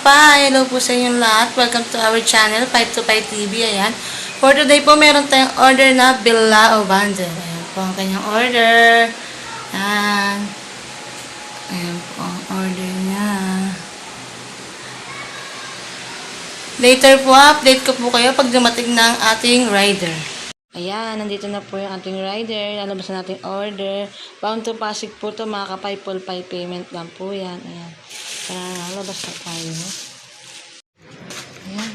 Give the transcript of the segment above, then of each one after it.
kapay! Hello po sa inyong lahat. Welcome to our channel, 525 TV. Ayan. For today po, meron tayong order na bilao bundle. Ayan po ang kanyang order. Ayan. Ayan po ang order niya. Later po, update ko po kayo pag dumating ng ating rider. Ayan, nandito na po yung ating rider. Lalabas na natin order. Bound to Pasig po to, mga kapay. Full payment lang po yan. Ayan. Lalabas na tayo. Ayan.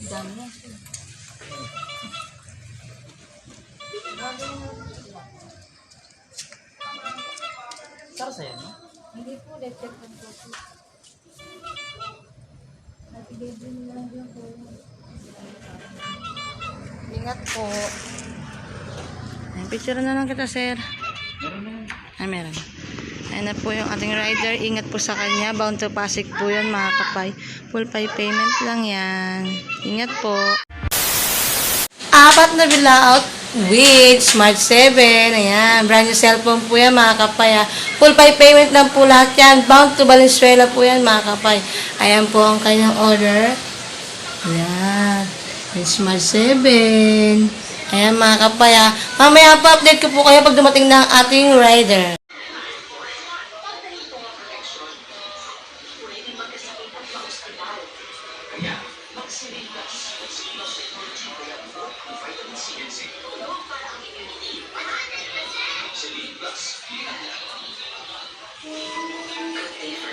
Dami na. Saan sa'yo, no? Hindi po, let's check po. Ingat po. Ayan, picture na lang kita, sir. Ay, meron. Ayan na po yung ating rider. Ingat po sa kanya. Bound to Pasig po yan, mga kapay. Full payment lang yan. Ingat po. Apat na bilaot with Smart 7. Ayan. Brand new cellphone po yan, mga kapay. Full payment lang po lahat yan. Bound to Valenzuela po yan, mga kapay. Ayan po ang kanyang order. Ayan. With Smart 7. Ayan, mga kapay. Mamaya pa update ko po kayo pag dumating na ang ating rider.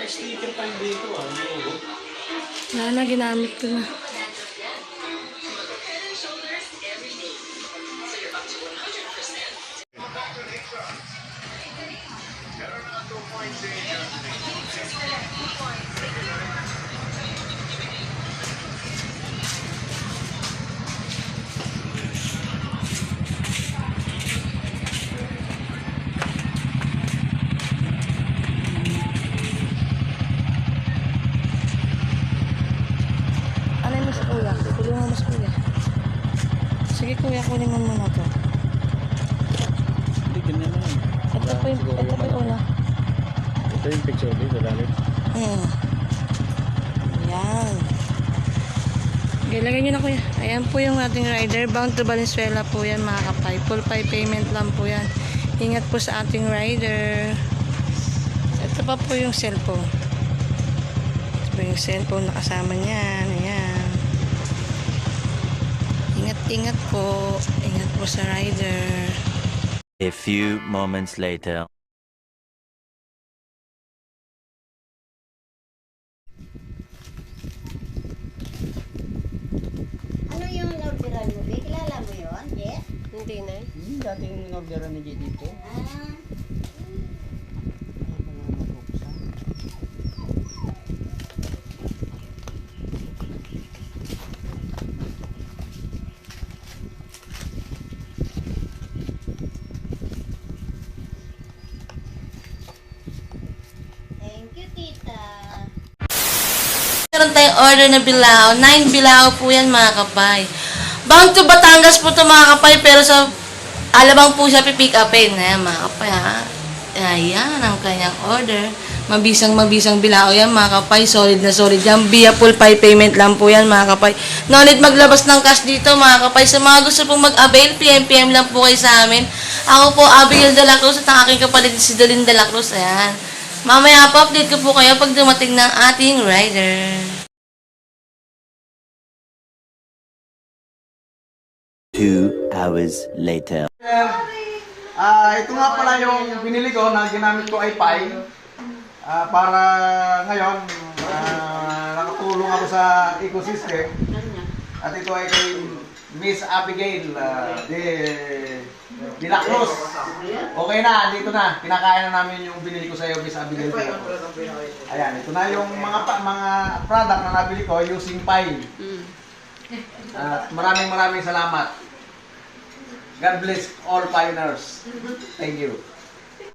Sticker pa yung dito, Wala na, ginamit ko na. Ano yung mas kuya? Tulungan mo mas kuya. Sige kuya, kunin mo muna to. Hindi, ganyan na yan. Ito po yung una. Ito yung picture dito, lalit. Ayan. Okay, lagay nyo na kuya. Ayan po yung ating rider. Bound to Valenzuela po yan, mga kapay. Full payment lang po yan. Ingat po sa ating rider. Ito pa po yung cellphone. Ito po yung cellphone na kasama niyan. Ayan. Ingat po. Ingat po sa rider. A few moments later. Ano yung orderan mo, Vic? Kilala mo yun? Yes? Hindi na eh. Dating in-orderan ni J dito. Ah, thank you, tita. Meron tayong order na bilao. 9 bilao po yan, mga kapay. Bound to Batangas po ito, mga kapay. Pero sa Alabang po siya pipick upin. Ayan, mga kapay, ha. Ayan ang kanyang order. Mabisang bilao yan, mga kapay. Solid na solid yan. Via full payment lang po yan, mga kapay. No need maglabas ng cash dito, mga kapay. Sa mga gusto pong mag-avail, PM lang po kayo sa amin. Ako po, Abigail de la Cruz at ang aking kapatid si Dolin de la Cruz. Ayan. Mamaya pa, update ko po kayo pag dumating ng ating rider. 2 hours later. Ito nga pala yung binili ko na ginamit ko ay Pi. Para ngayon, nakatulong ako sa ecosystem. At ito ay kay Miss Abigail de la Cruz. Okay na, dito na. Kinakain na namin yung binili ko sa iyo, Miss Abigail de la Cruz. Ayan, ito na yung mga product na nabili ko using Pi. At maraming salamat. God bless all pioneers. Thank you.